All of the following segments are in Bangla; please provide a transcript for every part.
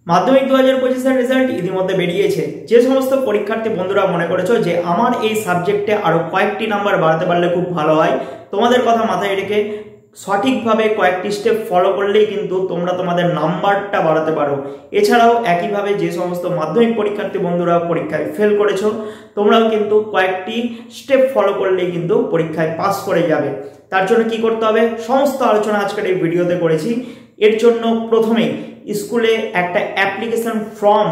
মাধ্যমিক 2025 এর রেজাল্ট ইতিমধ্যে বেরিয়েছে। যে সমস্ত পরীক্ষার্থী বন্ধুরা মনে করেছো যে আমার এই সাবজেক্টে আরো কয়েকটি নাম্বার বাড়াতে পারলে খুব ভালো হয়, তোমাদের কথা মাথায় রেখে সঠিকভাবে কয়েকটি স্টেপ ফলো করলেই কিন্তু তোমরা তোমাদের নাম্বারটা বাড়াতে পারো। এছাড়াও একইভাবে যে সমস্ত মাধ্যমিক পরীক্ষার্থী বন্ধুরা পরীক্ষায় ফেল করেছো, তোমরাও কিন্তু কয়েকটি স্টেপ ফলো করলেই কিন্তু পরীক্ষায় পাস করে যাবে। তার জন্য কি করতে হবে সমস্ত আলোচনা আজকের এই ভিডিওতে করেছি। এর জন্য প্রথমেই স্কুলে একটা অ্যাপ্লিকেশন ফর্ম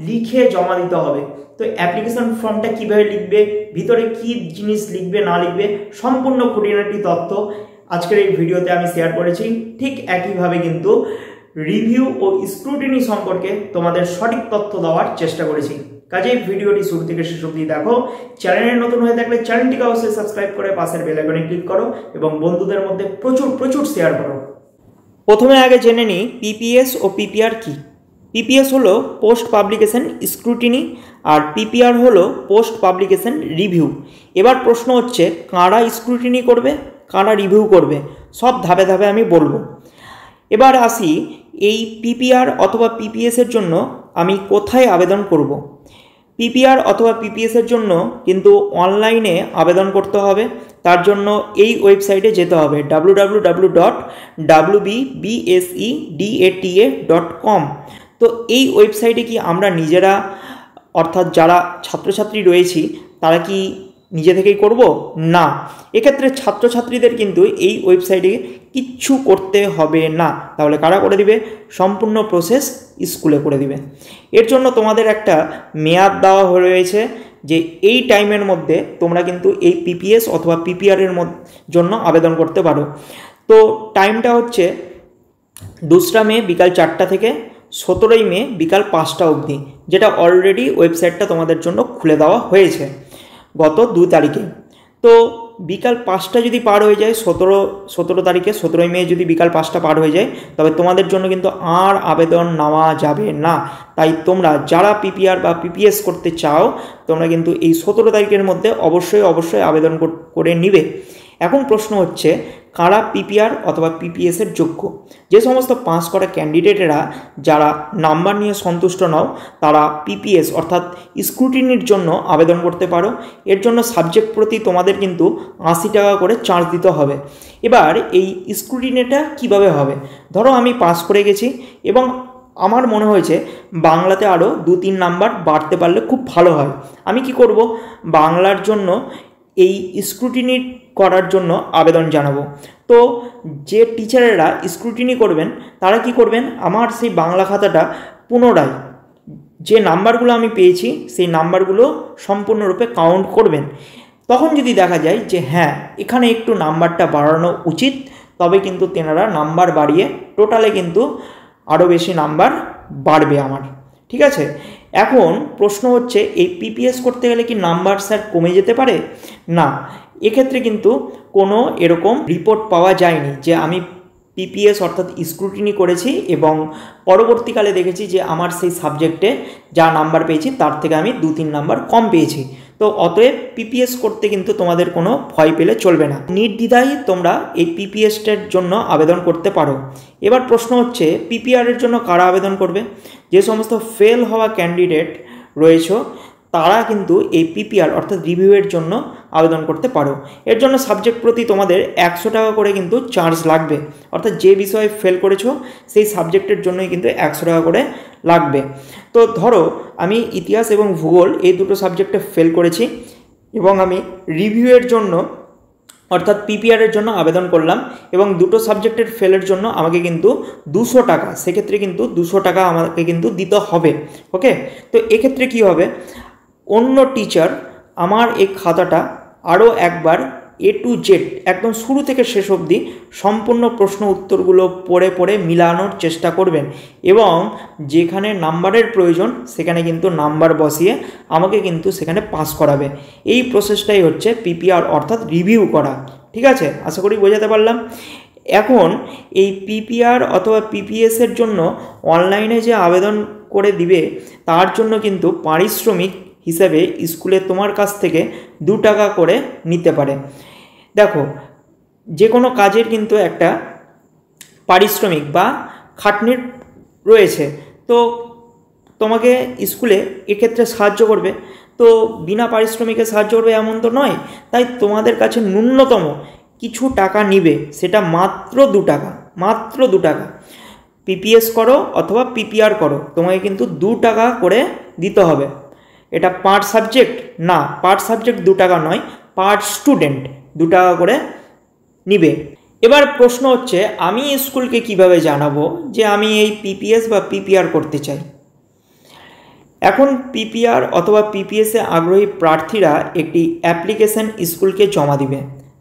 লিখে জমা দিতে হবে। তো অ্যাপ্লিকেশন ফর্মটা কিভাবে লিখবে, ভিতরে কি জিনিস লিখবে না লিখবে, সম্পূর্ণ খুঁটিনাটি তথ্য আজকের এই ভিডিওতে আমি শেয়ার করেছি। ঠিক একইভাবে কিন্তু রিভিউ ও স্ক্রুটিনি সম্পর্কে তোমাদের সঠিক তথ্য দেওয়ার চেষ্টা করেছি। কাজেই ভিডিওটি শুরু থেকে শেষ অবধি দেখো। চ্যানেলে নতুন হয়ে থাকলে চ্যানেলটিকে অবশ্যই সাবস্ক্রাইব করে পাশের বেল আইকনে ক্লিক করো এবং বন্ধুদের মধ্যে প্রচুর শেয়ার করো। প্রথমে আগে জেনে নিই পিপিএস ও পিপিআর কি। পিপিএস হলো পোস্ট পাবলিকেশন স্ক্রুটিনি আর পিপিআর হলো পোস্ট পাবলিকেশন রিভিউ। এবার প্রশ্ন হচ্ছে কারা স্ক্রুটিনি করবে, কারা রিভিউ করবে, সব ধাপে ধাপে আমি বলবো। এবার আসি এই পিপিআর অথবা পিপিএস এর জন্য আমি কোথায় আবেদন করব। পিপিআর অথবা পিপিএস এর জন্য কিন্তু অনলাইনে আবেদন করতে হবে। তার জন্য এই ওয়েবসাইটে যেতে হবে www.wbbsedata.com। তো এই ওয়েবসাইটে কি আমরা নিজেরা অর্থাৎ যারা ছাত্রছাত্রী রয়েছি তারা কি নিজে থেকেই করব? না, এক্ষেত্রে ছাত্রছাত্রীদের কিন্তু এই ওয়েবসাইটে কিচ্ছু করতে হবে না। তাহলে কারা করে দিবে? সম্পূর্ণ প্রসেস স্কুলে করে দিবে। এর জন্য তোমাদের একটা মেয়াদ দেওয়া রয়েছে যে এই টাইমের মধ্যে তোমরা কিন্তু এই পিপিএস অথবা পিপিআর এর জন্য আবেদন করতে পারো। তো টাইমটা হচ্ছে 2 মে বিকাল 4টা থেকে 17 মে বিকাল 5টা অবধি, যেটা অলরেডি ওয়েবসাইটটা তোমাদের জন্য খুলে দেওয়া হয়েছে গত 2 তারিখে। তো বিকাল 5টা যদি পার হয়ে যায় 17 তারিখে 17 মে যদি বিকাল 5টা পার হয়ে যায় তবে তোমাদের জন্য কিন্তু আর আবেদন নেওয়া যাবে না। তাই তোমরা যারা পিপিআর বা পিপিএস করতে চাও তোমরা কিন্তু এই 17 তারিখের মধ্যে অবশ্যই আবেদন করে নিবে। এখন প্রশ্ন হচ্ছে কারা পিপিআর অথবা পিপিএস এর যোগ্য। যে সমস্ত পাস করা ক্যান্ডিডেটেরা যারা নাম্বার নিয়ে সন্তুষ্ট নও তারা পিপিএস অর্থাৎ স্ক্রুটিনির জন্য আবেদন করতে পারো। এর জন্য সাবজেক্ট প্রতি তোমাদের কিন্তু 80 টাকা করে চার্জ দিতে হবে। এবার এই স্ক্রুটিনিটা কিভাবে হবে? ধরো আমি পাস করে গেছি এবং আমার মনে হয়েছে বাংলাতে আরও 2-3 নাম্বার বাড়তে পারলে খুব ভালো হয়। আমি কি করব? বাংলার জন্য এই স্ক্রুটিনি করার জন্য আবেদন জানাবো। তো যে টিচারেরা স্ক্রুটিনি করবেন তারা কি করবেন, আমার সেই বাংলা খাতাটা পুনরায় যে নাম্বারগুলো আমি পেয়েছি সেই নাম্বারগুলো সম্পূর্ণরূপে কাউন্ট করবেন। তখন যদি দেখা যায় যে হ্যাঁ এখানে একটু নাম্বারটা বাড়ানো উচিত, তবে কিন্তু তেনারা নাম্বার বাড়িয়ে টোটালে কিন্তু আরও বেশি নাম্বার বাড়বে আমার। ঠিক আছে, এখন প্রশ্ন হচ্ছে এই পিপিএস করতে গেলে কি নাম্বার স্যার কমে যেতে পারে? না, এক্ষেত্রে কিন্তু কোনো এরকম রিপোর্ট পাওয়া যায়নি যে আমি পিপিএস অর্থাৎ স্ক্রুটিনি করেছি এবং পরবর্তীকালে দেখেছি যে আমার সেই সাবজেক্টে যা নাম্বার পেয়েছি তার থেকে আমি 2-3 নাম্বার কম পেয়েছি। তো অতএব পিপিএস করতে কিন্তু তোমাদের কোনো ভয় পেলে চলবে না, নির্দ্বিধায় তোমরা এই পিপিএসটার জন্য আবেদন করতে পারো। এবার প্রশ্ন হচ্ছে পিপিআর এর জন্য কারা আবেদন করবে? যে সমস্ত ফেল হওয়া ক্যান্ডিডেট রয়েছে তারা কিন্তু এই পিপিআর অর্থাৎ রিভিউয়ের জন্য আবেদন করতে পারো। এর জন্য সাবজেক্ট প্রতি তোমাদের 100 টাকা করে কিন্তু চার্জ লাগবে, অর্থাৎ যে বিষয়ে ফেল করেছো সেই সাবজেক্টের জন্যই কিন্তু 100 টাকা করে লাগবে। তো ধরো আমি ইতিহাস এবং ভূগোল এই দুটো সাবজেক্টে ফেল করেছি এবং আমি রিভিউয়ের জন্য অর্থাৎ পিপিআর এর জন্য আবেদন করলাম এবং দুটো সাবজেক্টের ফেলের জন্য আমাকে কিন্তু 200 টাকা, সেক্ষেত্রে কিন্তু 200 টাকা আমাকে কিন্তু দিতে হবে। ওকে, তো এক্ষেত্রে কি হবে, অন্য টিচার আমার এই খাতাটা আরও একবার A to Z একদম শুরু থেকে শেষ অবধি সম্পূর্ণ প্রশ্ন উত্তরগুলো পড়ে মিলানোর চেষ্টা করবেন এবং যেখানে নাম্বারের প্রয়োজন সেখানে কিন্তু নাম্বার বসিয়ে আমাকে কিন্তু সেখানে পাস করাবে। এই প্রসেসটাই হচ্ছে পিপিআর অর্থাৎ রিভিউ করা। ঠিক আছে, আশা করি বোঝাতে পারলাম। এখন এই পিপিআর অথবা পিপিএস এর জন্য অনলাইনে যে আবেদন করে দিবে তার জন্য কিন্তু পারিশ্রমিক হিসেবে স্কুলে তোমার কাছ থেকে 2 টাকা করে নিতে পারে। দেখো, যে কোনো কাজের কিন্তু একটা পারিশ্রমিক বা খাটনির রয়েছে। তো তোমাকে স্কুলে এক্ষেত্রে সাহায্য করবে। তো বিনা পারিশ্রমিকে সাহায্য করবে এমন তো নয়, তাই তোমাদের কাছে ন্যূনতম কিছু টাকা নিবে, সেটা মাত্র 2 টাকা, মাত্র 2 টাকা। পিপিএস করো অথবা পিপিআর করো, তোমাকে কিন্তু 2 টাকা করে দিতে হবে। এটা পার সাবজেক্ট না, পার সাবজেক্ট 2 টাকা নয়, পার স্টুডেন্ট 2 টাকা করে নিবে। এবার প্রশ্ন হচ্ছে, আমি স্কুলকে কিভাবে জানাবো যে আমি এই পিপিএস বা পিপিআর করতে চাই? এখন পিপিআর অথবা পিপিএসে আগ্রহী প্রার্থীরা একটি অ্যাপ্লিকেশন স্কুলকে জমা দিবে।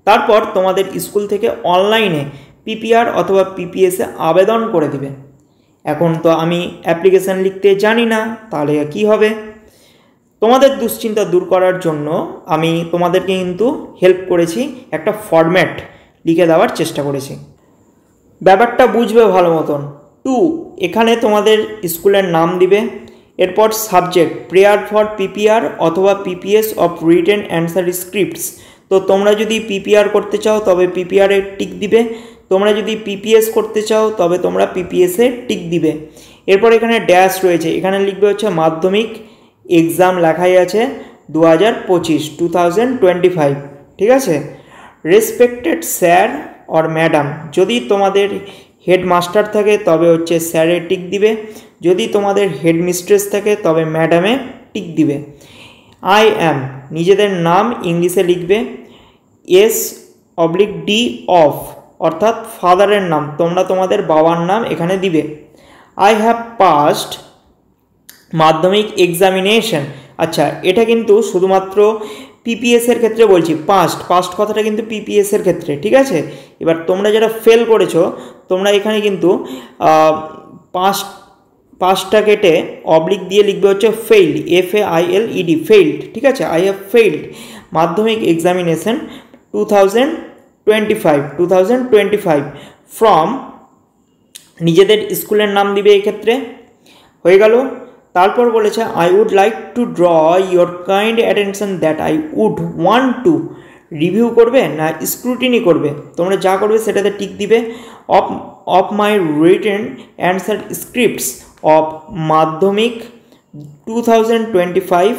তারপর তোমাদের স্কুল থেকে অনলাইনে পিপিআর অথবা পিপিএসে আবেদন করে দিবে। এখন তো আমি অ্যাপ্লিকেশন লিখতে জানি না, তাহলে কি হবে? তোমাদের দুশ্চিন্তা দূর করার জন্য আমি তোমাদেরকে কিন্তু হেল্প করেছি, একটা ফরম্যাট লিখে দেওয়ার চেষ্টা করেছি। ব্যাপারটা বুঝবে ভালো মতন। 2, এখানে তোমাদের স্কুলের নাম দিবে। এরপর সাবজেক্ট প্রেয়ার ফর পিপিআর অথবা PPS of written answer scripts. তো তোমরা যদি পিপিআর করতে চাও তবে পিপিআর এর টিক দিবে, তোমরা যদি পিপিএস করতে চাও তবে তোমরা পিপিএস এর টিক দিবে। এরপর এখানে ড্যাশ রয়েছে, এখানে লিখবে হচ্ছে মাধ্যমিক এক্সাম লেখাই আছে 2025, ঠিক আছে। রেসপেক্টেড স্যার অর ম্যাডাম, যদি তোমাদের হেডমাস্টার থাকে তবে হচ্ছে স্যারে টিক দিবে, যদি তোমাদের হেডমিস্ট্রেস থাকে তবে ম্যাডামে টিক দিবে। আই অ্যাম, নিজেদের নাম ইংলিশে লিখবে। S/D অফ, অর্থাৎ ফাদারের নাম, তোমরা তোমাদের বাবার নাম এখানে দিবে। আই হ্যাভ পাসড মাধ্যমিক এক্সামিনেশন। আচ্ছা, এটা কিন্তু শুধুমাত্র পিপিএস এর ক্ষেত্রে বলছি, পাস্ট কথাটা কিন্তু পিপিএস এর ক্ষেত্রে, ঠিক আছে। এবার তোমরা যারা ফেল করেছো তোমরা এখানে কিন্তু পাস্টটা কেটে অবলিক দিয়ে লিখবে হচ্ছে ফেইল্ড, FAILED, ফেইল্ড, ঠিক আছে। I have failed Madhyamik examination 2025 from, নিজেদের স্কুলের নাম দিবে এক্ষেত্রে, হয়ে গেল। তারপর বলেছে I would like to draw your kind attention that I would want to, review করবে না স্ক্রুটিনি করবে, তোমরা যা করবে সেটাতে টিক দিবে। Of my written answer scripts of মাধ্যমিক 2025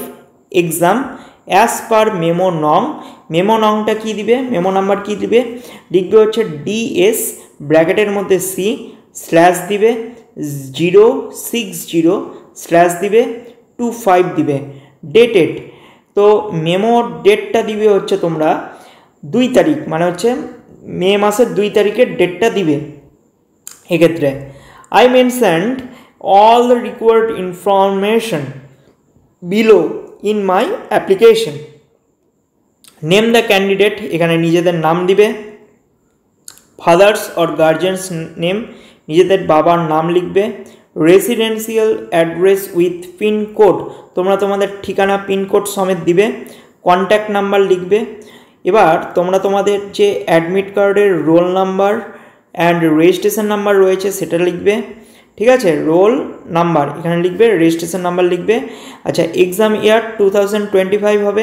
এক্সাম অ্যাজ পার মেমো নং, মেমো নংটা কী দিবে, মেমো নাম্বার কী দিবে, লিখবে হচ্ছে DS ব্র্যাকেটের মধ্যে C স্ল্যাশ দিবে 060 স্ল্যাশ দিবে 25 দিবে। ডেটেড, তো মেমোর ডেটটা দিবে হচ্ছে তোমরা 2 তারিখ, মানে হচ্ছে মে মাসের 2 তারিখের ডেটটা দিবে এক্ষেত্রে। I mentioned all the required information below in my application. Name the candidate, এখানে নিজেদের নাম দিবে। ফাদার্স অর গার্জিয়ানস নেম, নিজেদের বাবার নাম লিখবে। রেসিডেন্সিয়াল অ্যাড্রেস উইথ পিনকোড, তোমরা তোমাদের ঠিকানা পিনকোড সমেত দিবে। কন্ট্যাক্ট নাম্বার লিখবে। এবার তোমরা তোমাদের যে অ্যাডমিট কার্ডের roll number and registration number রয়েছে সেটা লিখবে, ঠিক আছে। রোল নাম্বার এখানে লিখবে, রেজিস্ট্রেশন নাম্বার লিখবে। আচ্ছা, এক্সাম ইয়ার 2025 হবে।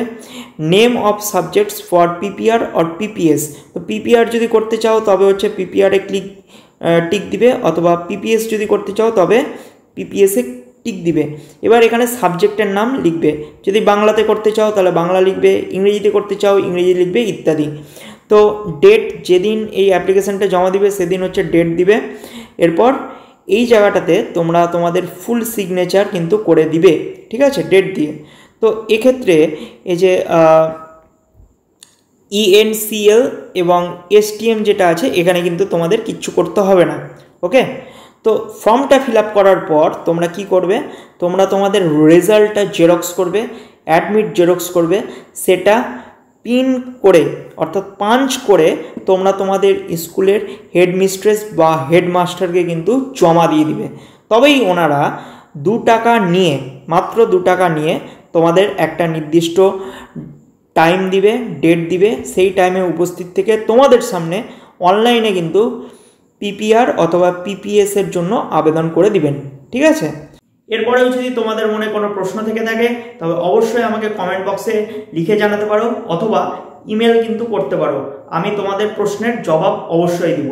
Name of subjects for PPR or PPS, তো পিপিআর যদি করতে চাও তবে হচ্ছে পিপিআরে টিক দিবে, অথবা পিপিএস যদি করতে চাও তবে পিপিএসে টিক দিবে। এবার এখানে সাবজেক্টের নাম লিখবে, যদি বাংলাতে করতে চাও তাহলে বাংলা লিখবে, ইংরেজিতে করতে চাও ইংরেজি লিখবে ইত্যাদি। তো ডেট, যেদিন এই অ্যাপ্লিকেশানটা জমা দিবে সেদিন হচ্ছে ডেট দিবে। এরপর এই জায়গাটাতে তোমরা তোমাদের ফুল সিগনেচার কিন্তু করে দিবে, ঠিক আছে, ডেট দিয়ে। তো এক্ষেত্রে এই যে ENCL এবং STM যেটা আছে এখানে কিন্তু তোমাদের কিচ্ছু করতে হবে না, ওকে। তো ফর্মটা ফিল আপ করার পর তোমরা কি করবে, তোমরা তোমাদের রেজাল্টটা জেরক্স করবে, অ্যাডমিট জেরক্স করবে, সেটা পিন করে অর্থাৎ পাঞ্চ করে তোমরা তোমাদের স্কুলের হেডমিস্ট্রেস বা হেডমাস্টারকে কিন্তু জমা দিয়ে দিবে। তবেই ওনারা 2 টাকা নিয়ে, মাত্র 2 টাকা নিয়ে তোমাদের একটা নির্দিষ্ট টাইম দিবে, ডেট দিবে, সেই টাইমে উপস্থিত থেকে তোমাদের সামনে অনলাইনে কিন্তু পিপিআর অথবা পিপিএস এর জন্য আবেদন করে দিবেন, ঠিক আছে। এরপরেও যদি তোমাদের মনে কোনো প্রশ্ন থেকে থাকে তবে অবশ্যই আমাকে কমেন্ট বক্সে লিখে জানাতে পারো, অথবা ইমেল কিন্তু করতে পারো, আমি তোমাদের প্রশ্নের জবাব অবশ্যই দিব।